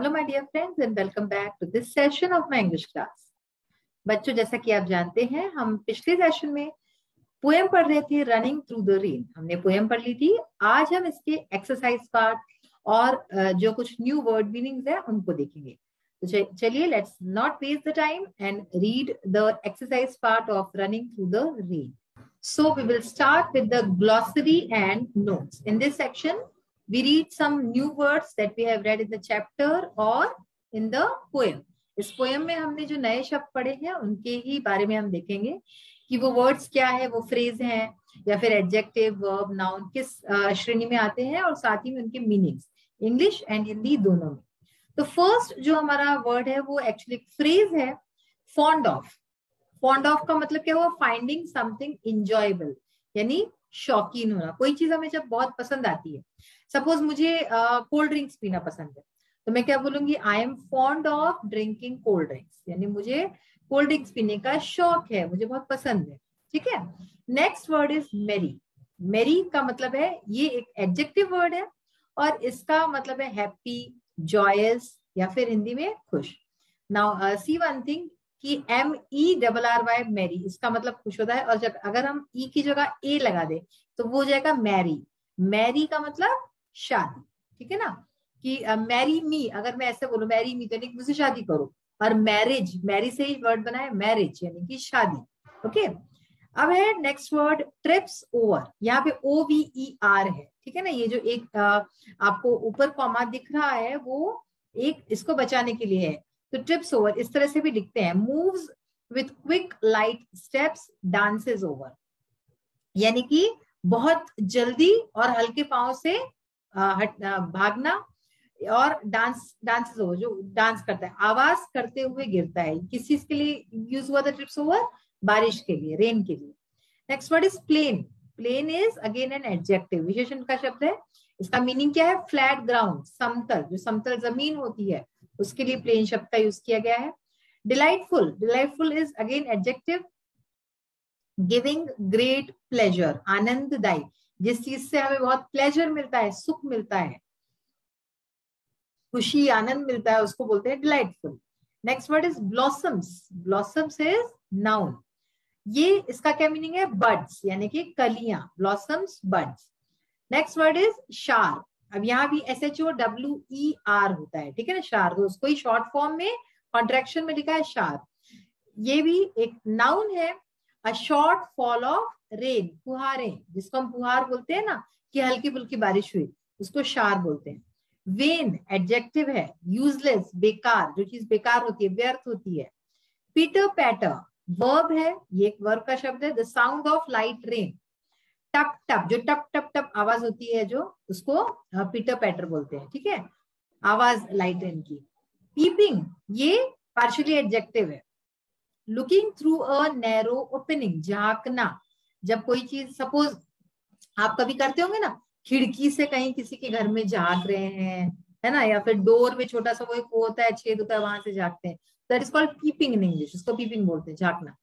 Hello my dear friends and welcome back to this session of my English class. बच्चों, जैसा कि आप जानते हैं, हम पिछले सेशन में पोएम पढ़ रहे थे रनिंग थ्रू द रेन। हमने पोएम पढ़ ली थी। आज हम इसके एक्सरसाइज पार्ट और जो कुछ न्यू वर्ड मीनिंग्स है उनको देखेंगे। तो चलिए, let's not waste the time and read the exercise part of running through the rain. So we will start with the glossary and notes. In this section, we read some new words that we have read in the chapter or in the poem. इस poem में हमने जो नए शब्द पढ़े हैं उनके ही बारे में हम देखेंगे कि वो वर्ड्स क्या है, वो फ्रेज हैं या फिर एडजेक्टिव, वर्ब, नाउन किस श्रेणी में आते हैं और साथ ही में उनके मीनिंग्स इंग्लिश एंड हिंदी दोनों में. तो फर्स्ट जो हमारा वर्ड है वो एक्चुअली फ्रेज है, फॉन्ड ऑफ. फॉन्ड ऑफ का मतलब क्या हुआ? फाइंडिंग समथिंग इंजॉयबल, यानी शौकीन होना. कोई चीज हमें जब बहुत पसंद आती है, सपोज मुझे कोल्ड ड्रिंक्स पीना पसंद है, तो मैं क्या बोलूंगी? I am fond of drinking cold drinks, यानी मुझे कोल्ड ड्रिंक्स पीने का शौक है, मुझे बहुत पसंद है. ठीक है. नेक्स्ट वर्ड इज मेरी. मेरी का मतलब है, ये एक एडजेक्टिव वर्ड है और इसका मतलब है हैप्पी, जॉयस या फिर हिंदी में खुश. नाउ सी वन थिंग कि MERRY मैरी, इसका मतलब खुश होता है. और जब अगर हम ई की जगह ए लगा दे तो वो हो जाएगा मैरी. मैरी का मतलब शादी. ठीक है ना, कि मैरी मी, अगर मैं ऐसे बोलूं मैरी मी तो यानी मुझसे शादी करो. और मैरिज, मैरी से ही वर्ड बना है मैरिज, यानी कि शादी. ओके. अब है नेक्स्ट वर्ड ट्रिप्स ओवर. यहाँ पे OVER है. ठीक है ना, ये जो एक आपको ऊपर कॉमा दिख रहा है वो एक इसको बचाने के लिए है. तो ट्रिप्स ओवर इस तरह से भी लिखते हैं, moves with quick light steps dances over, यानी कि बहुत जल्दी और हल्के पांव से भागना और डांसेस ओवर, जो डांस करता है, आवाज करते हुए गिरता है. किस चीज के लिए यूज हुआ था ट्रिप्स ओवर? बारिश के लिए, रेन के लिए. Next word is plain. Plain is again an adjective, विशेषण का शब्द है. इसका मीनिंग क्या है? फ्लैट ग्राउंड, समतल, जो समतल जमीन होती है उसके लिए प्लेन शब्द का यूज किया गया है. Delightful. Delightful is again adjective, giving great pleasure, आनंददायी, जिस चीज से हमें बहुत प्लेजर मिलता है, सुख मिलता है, खुशी, आनंद मिलता है, उसको बोलते हैं delightful. Next word is blossoms. Blossoms is noun. ये इसका क्या मीनिंग है? बड्स, यानी कि कलियां. Blossoms, buds. Next word is शार. अब यहाँ भी SHOWER होता है. ठीक है ना, शार. तो उसको ही शॉर्ट फॉर्म में कॉन्ट्रैक्शन में लिखा है शार. ये भी एक नाउन है. A short fall of rain, फुहारें, जिसको हम फुहार बोलते हैं ना, कि हल्की फुल्की बारिश हुई, उसको शार बोलते हैं. वेन एडजेक्टिव है, यूजलेस, बेकार, जो चीज बेकार होती है, व्यर्थ होती है. पीटर पैटर वर्ब है, ये एक वर्ब का शब्द है. The sound of light rain. टप टप, जो टप टप टप आवाज होती है, जो उसको पीटर पैटर बोलते हैं. ठीक है, आवाज लाइट रेन की. पीपिंग, ये पार्शियली एडजेक्टिव है. Looking through a narrow opening, झांकना. जब कोई चीज, सपोज आप कभी करते होंगे ना, खिड़की से कहीं किसी के घर में झांक रहे हैं, है ना, या फिर डोर में छोटा सा वो एक होता है, छेद होता है, वहां से झांकते हैं. That is called peeping in English. उसको पीपिंग बोलते हैं, झांकना.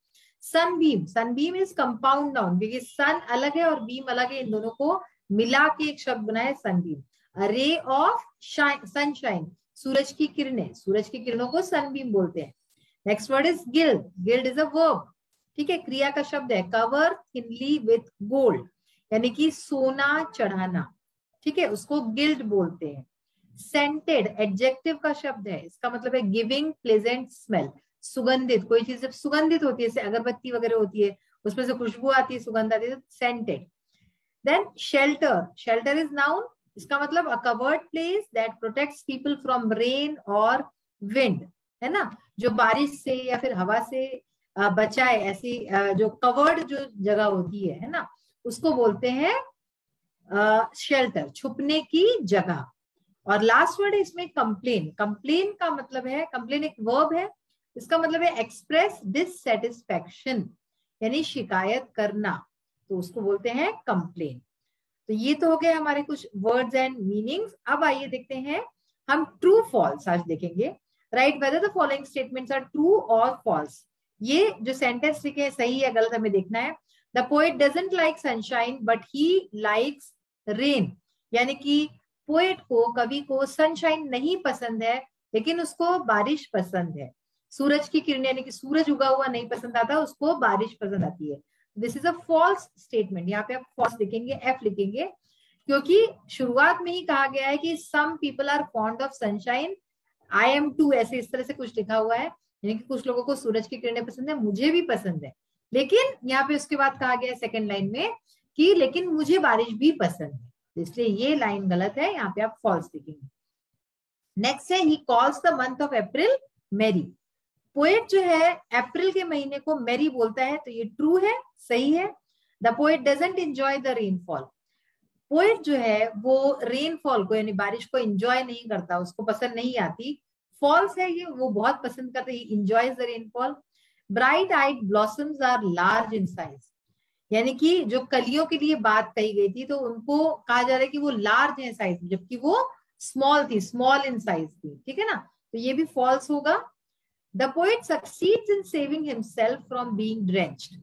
Sunbeam. Sunbeam is compound noun, क्योंकि सन अलग है और बीम अलग है, इन दोनों को मिला के एक शब्द बना है सनबीम. रे ऑफ सनशाइन, सूरज की किरणें, सूरज की किरणों को सनबीम बोलते हैं. Next word is guild. Guild is a verb. ठीक है, क्रिया का शब्द है. कवर थिनली विथ गोल्ड, यानी कि सोना चढ़ाना. ठीक है, उसको गिल्ड बोलते हैं. सेंटेड एडजेक्टिव का शब्द है. इसका मतलब है गिविंग प्लेजेंट स्मेल, सुगंधित. कोई चीज जब सुगंधित होती है, जैसे अगरबत्ती वगैरह होती है, उसमें से खुशबू आती है, सुगंध आती है, scented. Then shelter. Shelter is noun. इसका मतलब a covered place that protects people from rain और विंड, है ना, जो बारिश से या फिर हवा से बचाए. ऐसी जो कवर्ड जो जगह होती है ना, उसको बोलते हैं शेल्टर, छुपने की जगह. और लास्ट वर्ड है इसमें कंप्लेन. कंप्लेन का मतलब है, कंप्लेन एक वर्ब है. इसका मतलब है एक्सप्रेस डिससेटिस्फैक्शन, यानी शिकायत करना, तो उसको बोलते हैं कंप्लेन. तो ये तो हो गए हमारे कुछ वर्ड्स एंड मीनिंग्स. अब आइए देखते हैं हम ट्रू फॉल्स आज देखेंगे. Right whether the following statements are true और फॉल्स. ये जो सेंटेंस लिखे हैं सही है गलत हमें देखना है. The poet doesn't like sunshine but he likes rain, यानी कि पोएट को, कवि को सनशाइन नहीं पसंद है लेकिन उसको बारिश पसंद है। सूरज की किरणें यानी कि सूरज उगा हुआ नहीं पसंद आता, उसको बारिश पसंद आती है। This is a false statement. यहाँ पे आप फॉल्स लिखेंगे, एफ लिखेंगे, क्योंकि शुरुआत में ही कहा गया है कि some people are fond of sunshine, I am too, ऐसे इस तरह से कुछ लिखा हुआ है, यानी कि कुछ लोगों को सूरज की किरणें पसंद है, मुझे भी पसंद है। लेकिन यहाँ पे उसके बाद कहा गया है सेकेंड लाइन में कि लेकिन मुझे बारिश भी पसंद है, इसलिए ये लाइन गलत है, यहाँ पे आप फॉल्स लिखेंगे। नेक्स्ट है, he calls the month of April merry. Poet जो है अप्रैल के महीने को मैरी बोलता है, तो ये ट्रू है, सही है। The poet doesn't enjoy the rainfall. Poet जो है वो रेनफॉल को यानी बारिश को एंजॉय नहीं करता, उसको पसंद नहीं आती, फॉल्स है ये, वो बहुत पसंद करते, he enjoys the rainfall. Bright eyed blossoms are large in size, यानी कि जो कलियों के लिए बात कही गई थी तो उनको कहा जा रहा है कि वो लार्ज है साइज में, जबकि वो स्मॉल थी, स्मॉल इन साइज थी, ठीक है ना, तो ये भी फॉल्स होगा। The poet succeeds in saving himself from being drenched.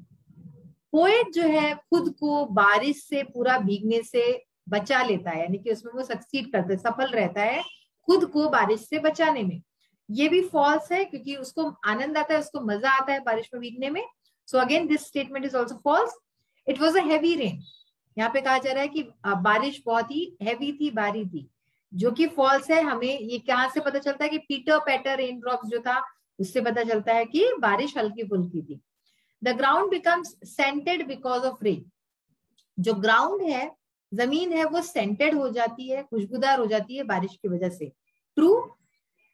Poet जो है खुद को बारिश से पूरा भीगने से बचा लेता है, यानी कि उसमें वो सक्सीड करता है, सफल रहता है खुद को बारिश से बचाने में। ये भी फॉल्स है, क्योंकि उसको आनंद आता है, उसको मजा आता है बारिश में भीगने में। So again this statement is also false. It was a heavy rain, यहाँ पे कहा जा रहा है कि बारिश बहुत ही हैवी थी, भारी थी, जो कि फॉल्स है। हमें ये कहाँ से पता चलता है कि पीटर पैटर रेन ड्रॉप्स जो था उससे पता चलता है कि बारिश हल्की फुल्की थी। The ground becomes scented because of rain. जो ग्राउंड है, जमीन है, वो सेंटेड हो जाती है, खुशबूदार हो जाती है बारिश की वजह से। True.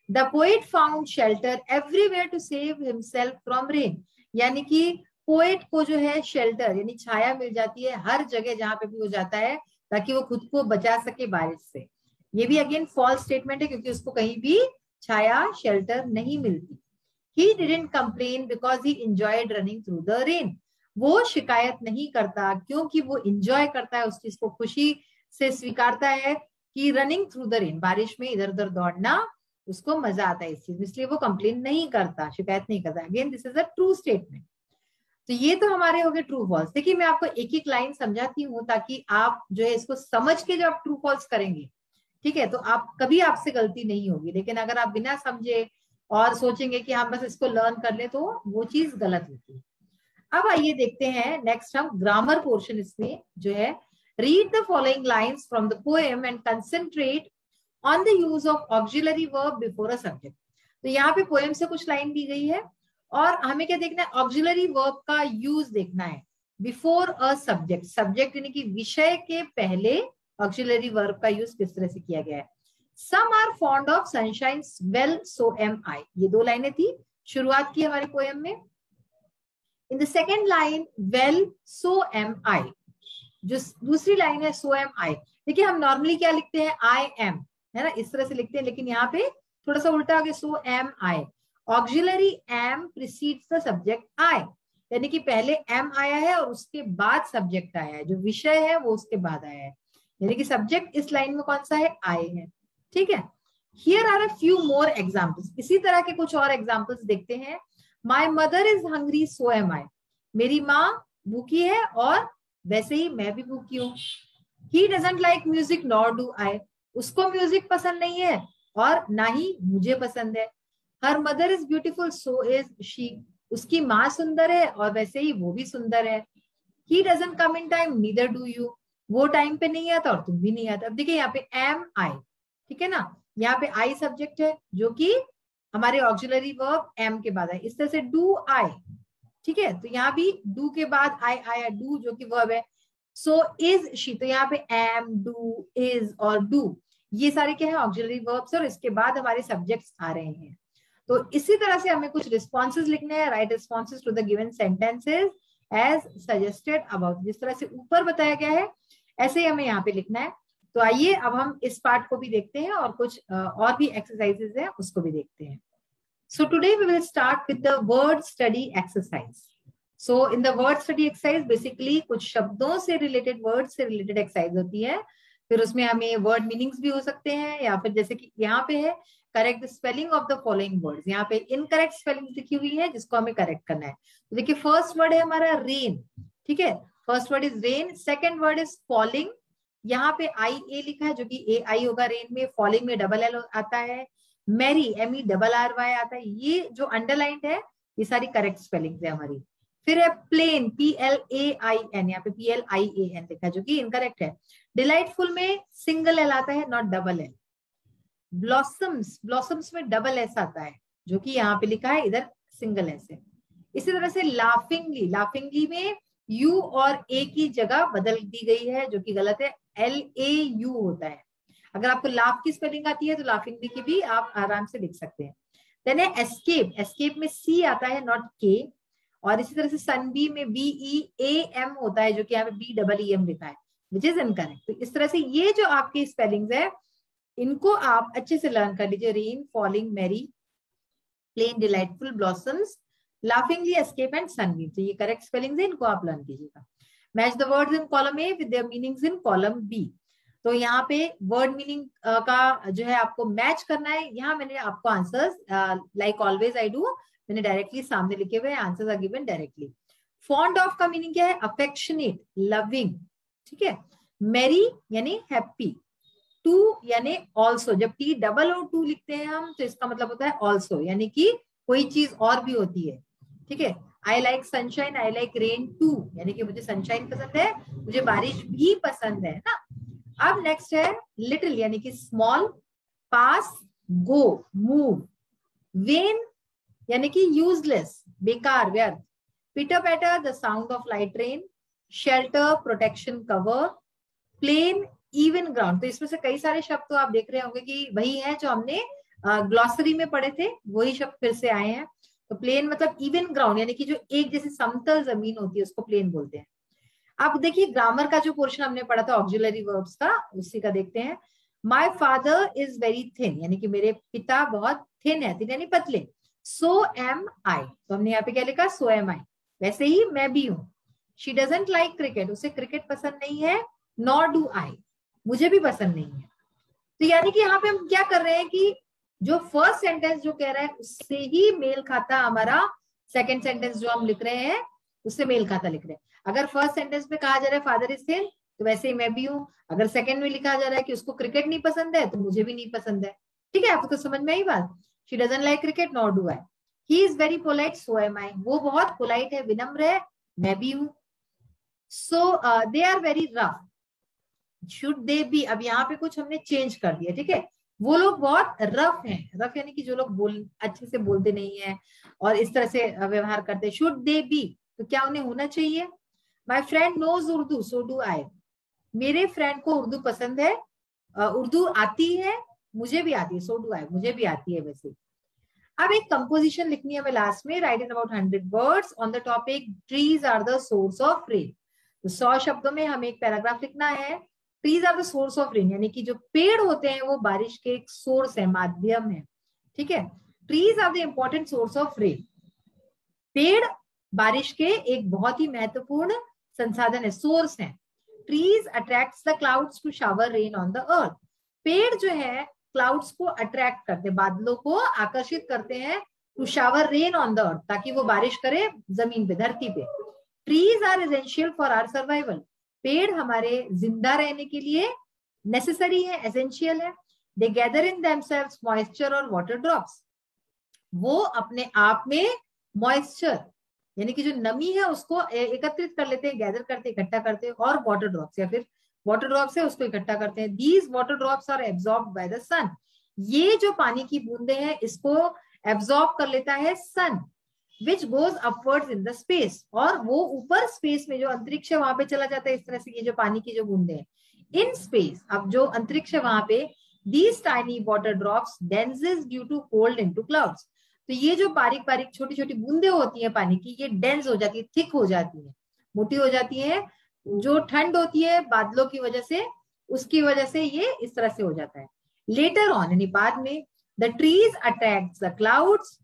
The poet found shelter everywhere to save himself from rain, यानी कि पोएट को जो है शेल्टर यानी छाया मिल जाती है हर जगह जहां पे भी वो जाता है, ताकि वो खुद को बचा सके बारिश से। ये भी अगेन फॉल्स स्टेटमेंट है, क्योंकि उसको कहीं भी छाया शेल्टर नहीं मिलती। He didn't complain because he enjoyed running through the rain. वो शिकायत नहीं करता क्योंकि वो इंजॉय करता है, उस चीज को खुशी से स्वीकारता है कि रनिंग थ्रू द रेन, बारिश में इधर उधर दौड़ना उसको मजा आता है इस चीज में, इसलिए वो कंप्लेन नहीं करता, शिकायत नहीं करता। Again this is a true statement. तो ये तो हमारे हो गए ट्रू फॉल्स। देखिए मैं आपको एक एक लाइन समझाती हूँ ताकि आप जो है इसको समझ के जो आप ट्रू फॉल्स करेंगे, ठीक है, तो आप कभी आपसे गलती नहीं होगी। लेकिन अगर आप बिना समझे और सोचेंगे कि हम बस इसको लर्न कर ले, तो वो चीज गलत होती है। अब आइए देखते हैं नेक्स्ट हम ग्रामर पोर्शन इसमें जो है। Read the following lines from the poem and concentrate on the use of auxiliary verb before a subject. तो यहाँ पे पोएम से कुछ लाइन दी गई है और हमें क्या देखना है, ऑक्सिलरी वर्ब का यूज देखना है बिफोर अ सब्जेक्ट। सब्जेक्ट यानी कि विषय के पहले ऑक्सिलरी वर्ब का यूज किस तरह से किया गया है। Some are fond of sunshine, well, so am I. ये दो लाइनें थी, शुरुआत की हमारे पोएम में। In the second line, well, so am I, जो दूसरी लाइन है, so am I। देखिए हम नॉर्मली क्या लिखते हैं, I am, है ना, इस तरह से लिखते हैं, लेकिन यहाँ पे थोड़ा सा उल्टा हो गया, so am I। Auxiliary am precedes the subject I, यानी कि पहले am आया है और उसके बाद सब्जेक्ट आया है, जो विषय है वो उसके बाद आया है, यानी कि सब्जेक्ट इस लाइन में कौन सा है, I है, ठीक है। Here are a few more examples। इसी तरह के कुछ और एग्जाम्पल्स देखते हैं। My mother is hungry, so am I। मेरी माँ भूखी है और वैसे ही मैं भी भूखी हूँ। He doesn't like music, nor do I। उसको म्यूजिक पसंद नहीं है और ना ही मुझे पसंद है। Her mother is beautiful, so is she। उसकी माँ सुंदर है और वैसे ही वो भी सुंदर है। He doesn't come in time, neither do you। वो टाइम पे नहीं आता और तुम भी नहीं आता। अब देखिए यहाँ पे am I, ठीक है ना, यहाँ पे आई सब्जेक्ट है जो कि हमारे ऑक्सिलरी वर्ब एम के बाद है, इस तरह से डू आई, ठीक है, तो यहाँ भी डू के बाद आई आया, डू जो कि वर्ब है। सो इज शी, तो यहाँ पे एम, डू, इज और डू, ये सारे क्या है, ऑक्सिलरी वर्ब्स, और इसके बाद हमारे सब्जेक्ट्स आ रहे हैं। तो इसी तरह से हमें कुछ रिस्पॉन्सेज लिखने हैं। Write responses to the given sentences as suggested about. जिस तरह से ऊपर बताया गया है ऐसे ही हमें यहाँ पे लिखना है। तो आइए अब हम इस पार्ट को भी देखते हैं और कुछ और भी एक्सरसाइजेज हैं उसको भी देखते हैं। So today we will start with the word study exercise. So in the word study exercise basically कुछ शब्दों से रिलेटेड, वर्ड से रिलेटेड एक्सरसाइज होती है। फिर उसमें हमें वर्ड मीनिंग्स भी हो सकते हैं, या फिर जैसे कि यहाँ पे है correct the spelling of the following words. यहाँ पे इनकरेक्ट स्पेलिंग लिखी हुई है जिसको हमें करेक्ट करना है। तो देखिए फर्स्ट वर्ड है हमारा रेन, ठीक है, first word is rain. Second word is falling, यहाँ पे आई ए लिखा है जो कि ए आई होगा रेन में, फॉलिंग में डबल एल आता है। मैरी MERRY आता है, ये जो अंडरलाइंड है ये सारी करेक्ट स्पेलिंग है हमारी। फिर है प्लेन PLAIN, यहाँ पे PLIAN लिखा है जो कि इनकरेक्ट है। डिलाइटफुल में सिंगल एल आता है, not double L. Blossoms, blossoms में डबल एस आता है जो कि यहाँ पे लिखा है, इधर सिंगल एस है। इसी तरह से लाफिंगली, लाफिंगली में यू और ए की जगह बदल दी गई है जो कि गलत है, LAU होता है। अगर आपको लाफ की स्पेलिंग आती है तो लाफिंगली की भी आप आराम से लिख सकते हैं। देन है एस्केप, एस्केप में सी आता है, नॉट के। और इसी तरह से सनबीम में BEAM होता है जो कि यहाँ पे BEEM लिखा है, विच इज इनकरेक्ट। तो इस तरह से ये जो आपकी स्पेलिंग्स है इनको आप अच्छे से लर्न कर लीजिए। Rain, falling, merry, plain, delightful, blossoms, laughingly, escape and sunbeam. तो ये करेक्ट स्पेलिंग्स है, इनको आप लर्न कीजिएगा। Match the words in column A with their meanings in column B. तो यहाँ पे वर्ड मीनिंग का जो है आपको मैच करना है। यहाँ मैंने आपको answers like always I do, मैंने डायरेक्टली सामने लिखे हुए answers are given directly. Fond of का मीनिंग क्या है? अफेक्शनेट, लविंग, ठीक है। मैरी यानी हैप्पी, टू यानी ऑल्सो, जब TOO लिखते हैं हम तो इसका मतलब होता है ऑल्सो, यानी कि कोई चीज और भी होती है, ठीक है। I like sunshine, I like rain too, यानी कि मुझे सनशाइन पसंद है, मुझे बारिश भी पसंद है ना। अब नेक्स्ट है लिटिल यानी कि small, pass, go, move, vain यानी कि यूजलेस, बेकार, व्यर्थ, pitter patter the sound of light rain, shelter, protection, cover, plain, even ground. तो इसमें से कई सारे शब्द तो आप देख रहे होंगे कि वही है जो हमने ग्लॉसरी में पढ़े थे, वही शब्द फिर से आए हैं। तो प्लेन मतलब इवन ग्राउंड, यानी कि जो एक जैसी समतल जमीन होती है उसको प्लेन बोलते हैं। अब देखिए ग्रामर का जो पोर्शन हमने पढ़ा था ऑक्सिलरी वर्ब्स का, उसी का देखते हैं। My father is very thin, यानी कि मेरे पिता बहुत थिन है, थिन यानी पतले। सो एम आई, तो हमने यहाँ पे क्या लिखा? सो एम आई, वैसे ही मैं भी हूं। शी डजंट लाइक क्रिकेट, उसे क्रिकेट पसंद नहीं है। नॉर डू आई, मुझे भी पसंद नहीं है। तो यानी कि यहाँ पे हम क्या कर रहे हैं कि जो फर्स्ट सेंटेंस जो कह रहा है उससे ही मेल खाता हमारा सेकंड सेंटेंस जो हम लिख रहे हैं, उससे मेल खाता लिख रहे हैं। अगर फर्स्ट सेंटेंस में कहा जा रहा है फादर इज थिन, तो वैसे ही मैं भी हूं। अगर सेकंड में लिखा जा रहा है कि उसको क्रिकेट नहीं पसंद है, तो मुझे भी नहीं पसंद है। ठीक है, आपको समझ में आई बात? She doesn't like cricket, nor do I. He is very polite, so am I, वो बहुत पोलाइट है, विनम्र है, मैं भी हूं। So they are very rough, should they be, अब यहाँ पे कुछ हमने चेंज कर दिया, ठीक है। वो लोग बहुत रफ हैं, रफ यानी कि जो लोग अच्छे से बोलते नहीं है और इस तरह से व्यवहार करते हैं। शुड दे बी, तो क्या उन्हें होना चाहिए? My friend knows Urdu, so do I, मेरे फ्रेंड को उर्दू पसंद है, उर्दू आती है, मुझे भी आती है। सो डू आई, मुझे भी आती है वैसे। अब एक कंपोजिशन लिखनी है हमें लास्ट में। Write in about 100 words on the topic trees are the source of rain. तो 100 शब्दों में हमें एक पैराग्राफ लिखना है। Trees are the source of rain, यानी कि जो पेड़ होते हैं वो बारिश के एक सोर्स है, माध्यम है, ठीक है। Trees are the important source of rain, पेड़ बारिश के एक बहुत ही महत्वपूर्ण संसाधन है, सोर्स है। Trees attracts the clouds to shower rain on the earth, पेड़ जो है क्लाउड्स को अट्रैक्ट करते, बादलों को आकर्षित करते हैं, to shower rain on the earth, ताकि वो बारिश करे जमीन पे, धरती पे। Trees are essential for our survival, पेड़ हमारे जिंदा रहने के लिए नेसेसरी है, एसेंशियल है। They gather in themselves moisture और वाटर ड्रॉप्स, वो अपने आप में मॉइस्चर यानी कि जो नमी है उसको एकत्रित कर लेते हैं, गैदर करते, इकट्ठा करते हैं, और वाटर ड्रॉप्स या फिर वाटर ड्रॉप्स है उसको इकट्ठा करते हैं। These water drops are absorbed by the sun, ये जो पानी की बूंदे हैं इसको एब्जॉर्ब कर लेता है sun, which goes upwards in the space, और वो ऊपर स्पेस में जो अंतरिक्ष है वहां पे चला जाता है। इस तरह से ये जो पानी की जो बूंदे हैं इन स्पेस, अब जो अंतरिक्ष है वहां पे, these tiny water drops condenses due to cold into clouds, तो ये जो बारीक बारीक छोटी छोटी बूंदे होती है पानी की, ये डेंस हो जाती है, थिक हो जाती है, मोटी हो जाती है। जो ठंड होती है बादलों की वजह से, उसकी वजह से ये इस तरह से हो जाता है। लेटर ऑन यानी बाद में, the trees attract the clouds,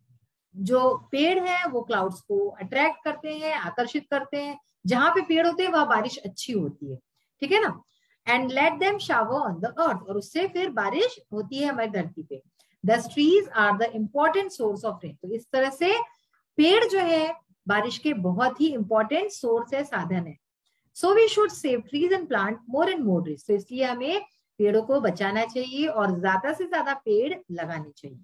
जो पेड़ है वो क्लाउड्स को अट्रैक्ट करते हैं, आकर्षित करते हैं। जहां पे पेड़ होते हैं वहां बारिश अच्छी होती है, ठीक है ना। And let them shower on the अर्थ, और उससे फिर बारिश होती है हमारी धरती पे। Thus trees are the important source of rain, तो इस तरह से पेड़ जो है बारिश के बहुत ही इंपॉर्टेंट सोर्स है, साधन है। So we should save trees and plant more and more trees, तो इसलिए हमें पेड़ों को बचाना चाहिए और ज्यादा से ज्यादा पेड़ लगाने चाहिए।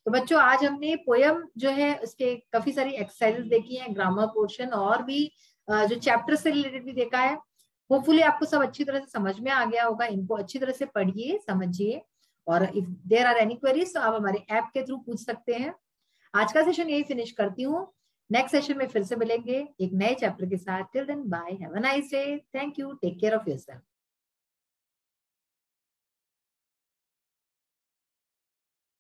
तो बच्चों आज हमने पोयम जो है उसके काफी सारी एक्सरसाइजेस देखी हैं, ग्रामर पोर्शन और भी जो चैप्टर से रिलेटेड भी देखा है। होपफुली आपको सब अच्छी तरह से समझ में आ गया होगा। इनको अच्छी तरह से पढ़िए, समझिए, और if there are any queries तो आप हमारे ऐप के थ्रू पूछ सकते हैं। आज का सेशन यही फिनिश करती हूँ। नेक्स्ट सेशन में फिर से मिलेंगे एक नए चैप्टर के साथ। Till then bye, have a nice day, thank you, take care of yourself.